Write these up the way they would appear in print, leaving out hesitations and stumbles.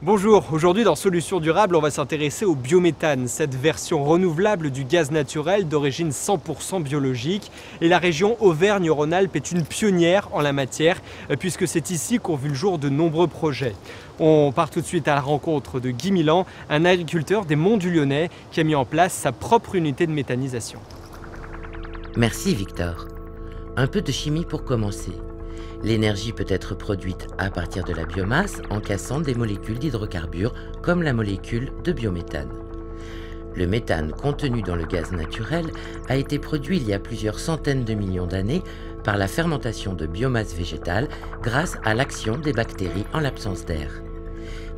Bonjour, aujourd'hui dans Solutions Durables, on va s'intéresser au biométhane, cette version renouvelable du gaz naturel d'origine 100% biologique. Et la région Auvergne-Rhône-Alpes est une pionnière en la matière, puisque c'est ici qu'ont vu le jour de nombreux projets. On part tout de suite à la rencontre de Guy Milan, un agriculteur des Monts du Lyonnais qui a mis en place sa propre unité de méthanisation. Merci Victor. Un peu de chimie pour commencer. L'énergie peut être produite à partir de la biomasse en cassant des molécules d'hydrocarbures comme la molécule de biométhane. Le méthane contenu dans le gaz naturel a été produit il y a plusieurs centaines de millions d'années par la fermentation de biomasse végétale grâce à l'action des bactéries en l'absence d'air.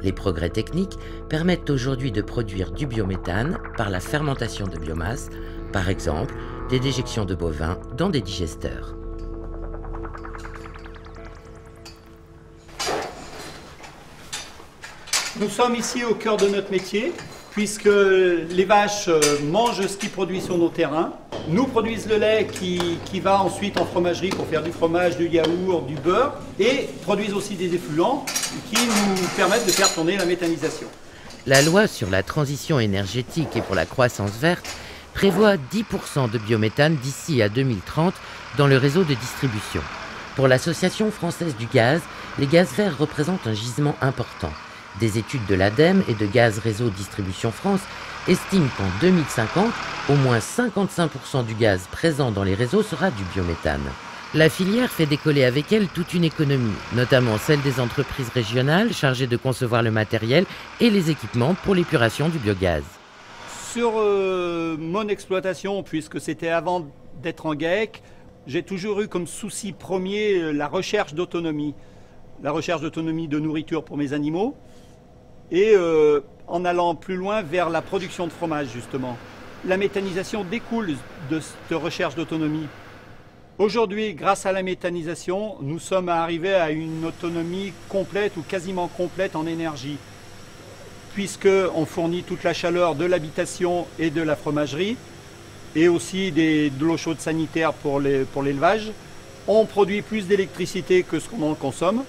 Les progrès techniques permettent aujourd'hui de produire du biométhane par la fermentation de biomasse, par exemple des déjections de bovins dans des digesteurs. Nous sommes ici au cœur de notre métier, puisque les vaches mangent ce qu'ils produisent sur nos terrains, nous produisent le lait qui va ensuite en fromagerie pour faire du fromage, du yaourt, du beurre, et produisent aussi des effluents qui nous permettent de faire tourner la méthanisation. La loi sur la transition énergétique et pour la croissance verte prévoit 10% de biométhane d'ici à 2030 dans le réseau de distribution. Pour l'Association française du gaz, les gaz verts représentent un gisement important. Des études de l'ADEME et de Gaz Réseau Distribution France estiment qu'en 2050, au moins 55% du gaz présent dans les réseaux sera du biométhane. La filière fait décoller avec elle toute une économie, notamment celle des entreprises régionales chargées de concevoir le matériel et les équipements pour l'épuration du biogaz. Sur mon exploitation, puisque c'était avant d'être en GAEC, j'ai toujours eu comme souci premier la recherche d'autonomie. La recherche d'autonomie de nourriture pour mes animaux. Et en allant plus loin vers la production de fromage, justement. La méthanisation découle de cette recherche d'autonomie. Aujourd'hui, grâce à la méthanisation, nous sommes arrivés à une autonomie complète ou quasiment complète en énergie, puisqu'on fournit toute la chaleur de l'habitation et de la fromagerie, et aussi de l'eau chaude sanitaire pour l'élevage. On produit plus d'électricité que ce qu'on en consomme.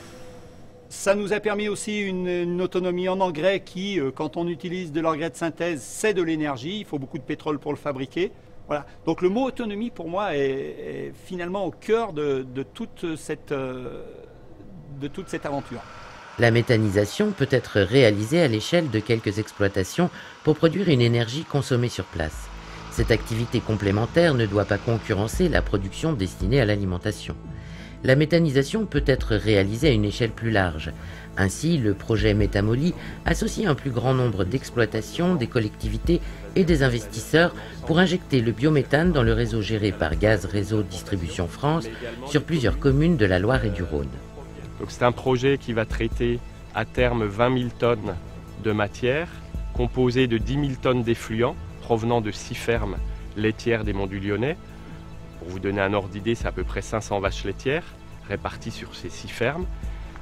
Ça nous a permis aussi une autonomie en engrais qui, quand on utilise de l'engrais de synthèse, c'est de l'énergie. Il faut beaucoup de pétrole pour le fabriquer. Voilà. Donc le mot autonomie, pour moi, est finalement au cœur de toute cette aventure. La méthanisation peut être réalisée à l'échelle de quelques exploitations pour produire une énergie consommée sur place. Cette activité complémentaire ne doit pas concurrencer la production destinée à l'alimentation. La méthanisation peut être réalisée à une échelle plus large. Ainsi, le projet Métamoly associe un plus grand nombre d'exploitations, des collectivités et des investisseurs pour injecter le biométhane dans le réseau géré par Gaz Réseau Distribution France sur plusieurs communes de la Loire et du Rhône. Donc c'est un projet qui va traiter à terme 20 000 tonnes de matière, composée de 10 000 tonnes d'effluents provenant de 6 fermes laitières des Monts du Lyonnais. Pour vous donner un ordre d'idée, c'est à peu près 500 vaches laitières réparties sur ces 6 fermes,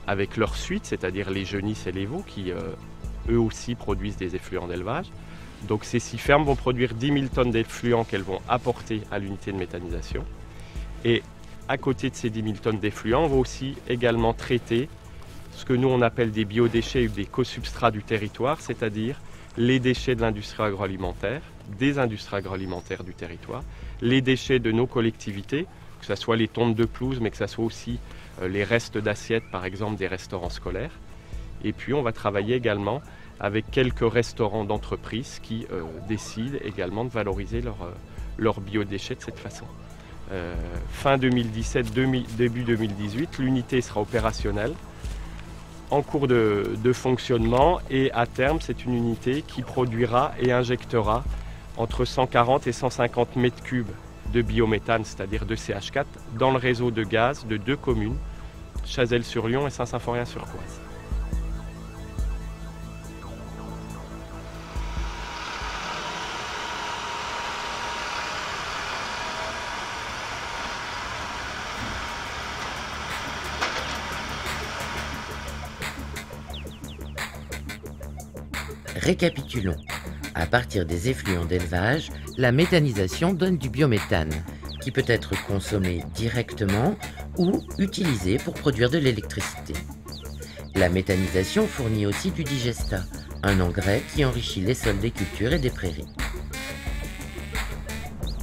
avec leur suite, c'est-à-dire les genisses et les veaux, qui eux aussi produisent des effluents d'élevage. Donc ces 6 fermes vont produire 10 000 tonnes d'effluents qu'elles vont apporter à l'unité de méthanisation. Et à côté de ces 10 000 tonnes d'effluents, on va aussi également traiter ce que nous on appelle des biodéchets ou des co-substrats du territoire, c'est-à-dire les déchets de l'industrie agroalimentaire, des industries agroalimentaires du territoire, les déchets de nos collectivités, que ce soit les tontes de pelouse, mais que ce soit aussi les restes d'assiettes, par exemple des restaurants scolaires. Et puis on va travailler également avec quelques restaurants d'entreprises qui décident également de valoriser leurs biodéchets de cette façon. Fin 2017, début 2018, l'unité sera opérationnelle, en cours de fonctionnement, et à terme c'est une unité qui produira et injectera entre 140 et 150 mètres cubes de biométhane, c'est-à-dire de CH4, dans le réseau de gaz de 2 communes, Chazelles-sur-Lyon et Saint-Symphorien-sur-Coise. Récapitulons. À partir des effluents d'élevage, la méthanisation donne du biométhane, qui peut être consommé directement ou utilisé pour produire de l'électricité. La méthanisation fournit aussi du digestat, un engrais qui enrichit les sols des cultures et des prairies.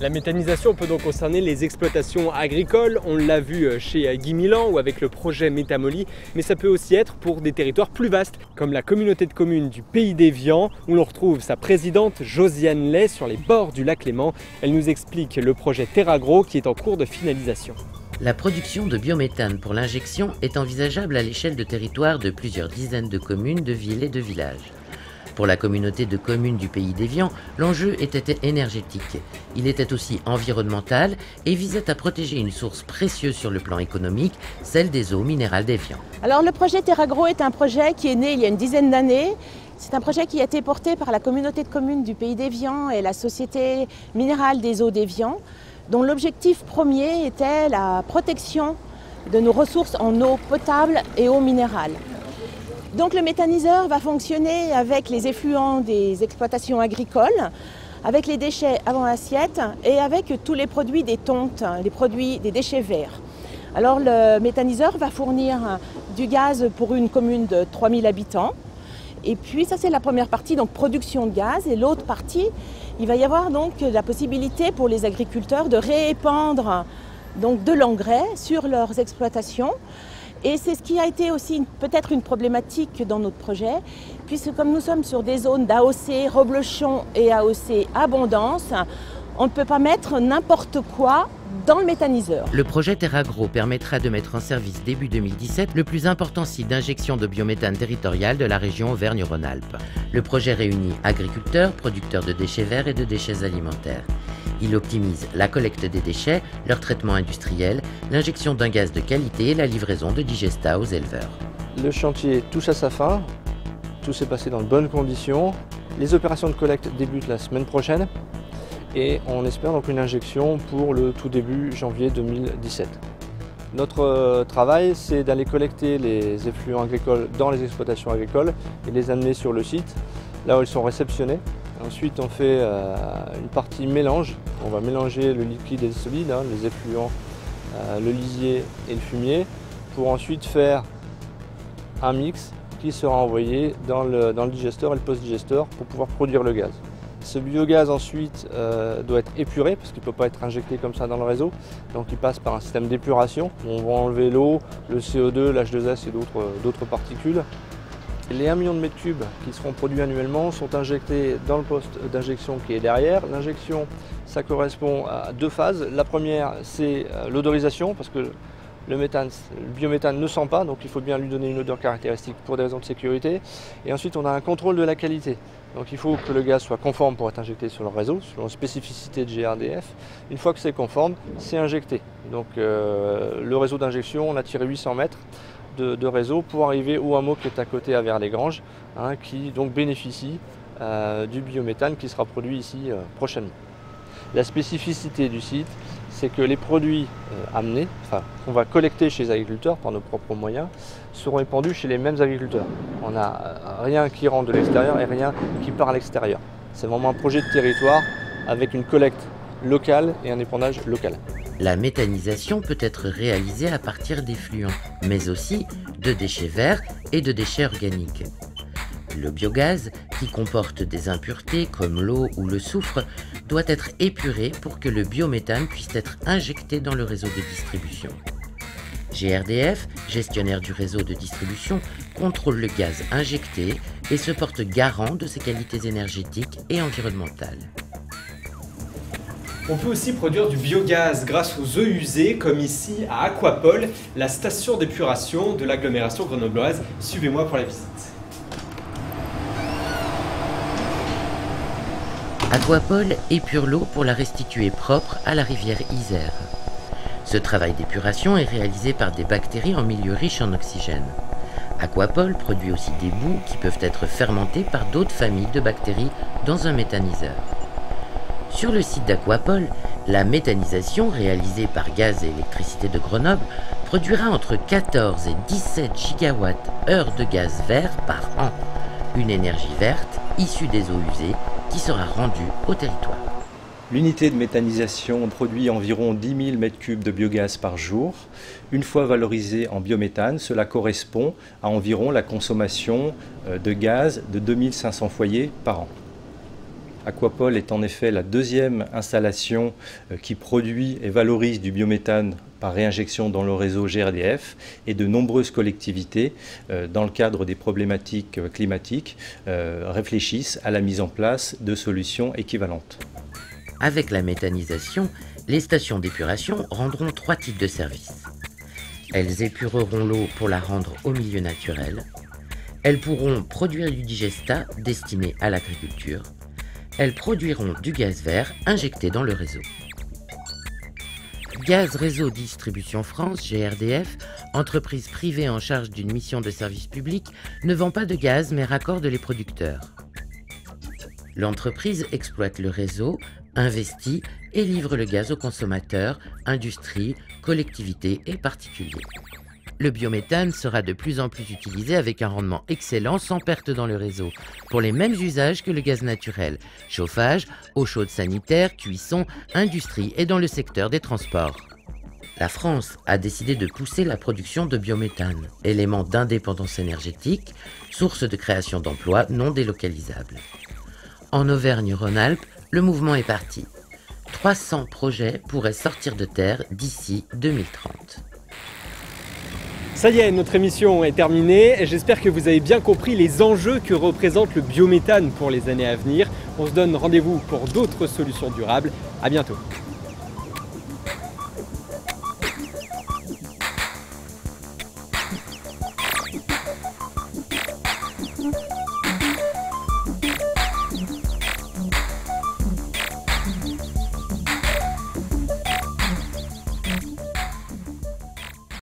La méthanisation peut donc concerner les exploitations agricoles, on l'a vu chez Guy Milan ou avec le projet Métamoly, mais ça peut aussi être pour des territoires plus vastes, comme la communauté de communes du Pays d'Évian, où l'on retrouve sa présidente Josiane Lay sur les bords du lac Léman. Elle nous explique le projet TerraGro qui est en cours de finalisation. La production de biométhane pour l'injection est envisageable à l'échelle de territoires de plusieurs dizaines de communes, de villes et de villages. Pour la communauté de communes du Pays d'Évian, l'enjeu était énergétique. Il était aussi environnemental et visait à protéger une source précieuse sur le plan économique, celle des eaux minérales d'Évian. Alors le projet TerraGro est un projet qui est né il y a une dizaine d'années. C'est un projet qui a été porté par la communauté de communes du Pays d'Évian et la Société minérale des eaux d'Évian, dont l'objectif premier était la protection de nos ressources en eau potable et eau minérale. Donc le méthaniseur va fonctionner avec les effluents des exploitations agricoles, avec les déchets avant assiette et avec tous les produits des tontes, les produits des déchets verts. Alors le méthaniseur va fournir du gaz pour une commune de 3000 habitants. Et puis ça c'est la première partie, donc production de gaz. Et l'autre partie, il va y avoir donc la possibilité pour les agriculteurs de répandre donc de l'engrais sur leurs exploitations. Et c'est ce qui a été aussi peut-être une problématique dans notre projet, puisque comme nous sommes sur des zones d'AOC, reblochon et AOC abondance, on ne peut pas mettre n'importe quoi dans le méthaniseur. Le projet TerraGro permettra de mettre en service début 2017 le plus important site d'injection de biométhane territorial de la région Auvergne-Rhône-Alpes. Le projet réunit agriculteurs, producteurs de déchets verts et de déchets alimentaires. Il optimise la collecte des déchets, leur traitement industriel, l'injection d'un gaz de qualité et la livraison de digestat aux éleveurs. Le chantier touche à sa fin, tout s'est passé dans de bonnes conditions. Les opérations de collecte débutent la semaine prochaine et on espère donc une injection pour le tout début janvier 2017. Notre travail, c'est d'aller collecter les effluents agricoles dans les exploitations agricoles et les amener sur le site, là où ils sont réceptionnés. Ensuite, on fait une partie mélange. On va mélanger le liquide et le solide, les effluents, le lisier et le fumier, pour ensuite faire un mix qui sera envoyé dans le digesteur et le post-digesteur pour pouvoir produire le gaz. Ce biogaz ensuite doit être épuré parce qu'il ne peut pas être injecté comme ça dans le réseau. Donc il passe par un système d'épuration. On va enlever l'eau, le CO2, l'H2S et d'autres particules. Les 1 million de mètres cubes qui seront produits annuellement sont injectés dans le poste d'injection qui est derrière. L'injection, ça correspond à 2 phases. La première, c'est l'odorisation parce que le biométhane ne sent pas, donc il faut bien lui donner une odeur caractéristique pour des raisons de sécurité. Et ensuite, on a un contrôle de la qualité. Donc il faut que le gaz soit conforme pour être injecté sur le réseau, selon la spécificité de GRDF. Une fois que c'est conforme, c'est injecté. Donc le réseau d'injection, on a tiré 800 mètres de réseau pour arriver au hameau qui est à côté à Vers-les-Granges, qui donc bénéficie du biométhane qui sera produit ici prochainement. La spécificité du site, c'est que les produits amenés, qu'on va collecter chez les agriculteurs par nos propres moyens, seront épandus chez les mêmes agriculteurs. On n'a rien qui rentre de l'extérieur et rien qui part à l'extérieur. C'est vraiment un projet de territoire avec une collecte locale et un épandage local. La méthanisation peut être réalisée à partir d'effluents, mais aussi de déchets verts et de déchets organiques. Le biogaz, qui comporte des impuretés comme l'eau ou le soufre, doit être épuré pour que le biométhane puisse être injecté dans le réseau de distribution. GRDF, gestionnaire du réseau de distribution, contrôle le gaz injecté et se porte garant de ses qualités énergétiques et environnementales. On peut aussi produire du biogaz grâce aux eaux usées, comme ici à Aquapol, la station d'épuration de l'agglomération grenobloise. Suivez-moi pour la visite. Aquapol épure l'eau pour la restituer propre à la rivière Isère. Ce travail d'épuration est réalisé par des bactéries en milieu riche en oxygène. Aquapol produit aussi des boues qui peuvent être fermentées par d'autres familles de bactéries dans un méthaniseur. Sur le site d'Aquapol, la méthanisation réalisée par Gaz et Électricité de Grenoble produira entre 14 et 17 gigawatts-heure de gaz vert par an, une énergie verte issue des eaux usées qui sera rendue au territoire. L'unité de méthanisation produit environ 10 000 m3 de biogaz par jour. Une fois valorisé en biométhane, cela correspond à environ la consommation de gaz de 2500 foyers par an. Aquapol est en effet la deuxième installation qui produit et valorise du biométhane par réinjection dans le réseau GRDF, et de nombreuses collectivités, dans le cadre des problématiques climatiques, réfléchissent à la mise en place de solutions équivalentes. Avec la méthanisation, les stations d'épuration rendront 3 types de services. Elles épureront l'eau pour la rendre au milieu naturel. Elles pourront produire du digestat destiné à l'agriculture. Elles produiront du gaz vert injecté dans le réseau. Gaz Réseau Distribution France, GRDF, entreprise privée en charge d'une mission de service public, ne vend pas de gaz mais raccorde les producteurs. L'entreprise exploite le réseau, investit et livre le gaz aux consommateurs, industries, collectivités et particuliers. Le biométhane sera de plus en plus utilisé avec un rendement excellent sans perte dans le réseau, pour les mêmes usages que le gaz naturel, chauffage, eau chaude sanitaire, cuisson, industrie et dans le secteur des transports. La France a décidé de pousser la production de biométhane, élément d'indépendance énergétique, source de création d'emplois non délocalisables. En Auvergne-Rhône-Alpes, le mouvement est parti. 300 projets pourraient sortir de terre d'ici 2030. Ça y est, notre émission est terminée et j'espère que vous avez bien compris les enjeux que représente le biométhane pour les années à venir. On se donne rendez-vous pour d'autres solutions durables. À bientôt.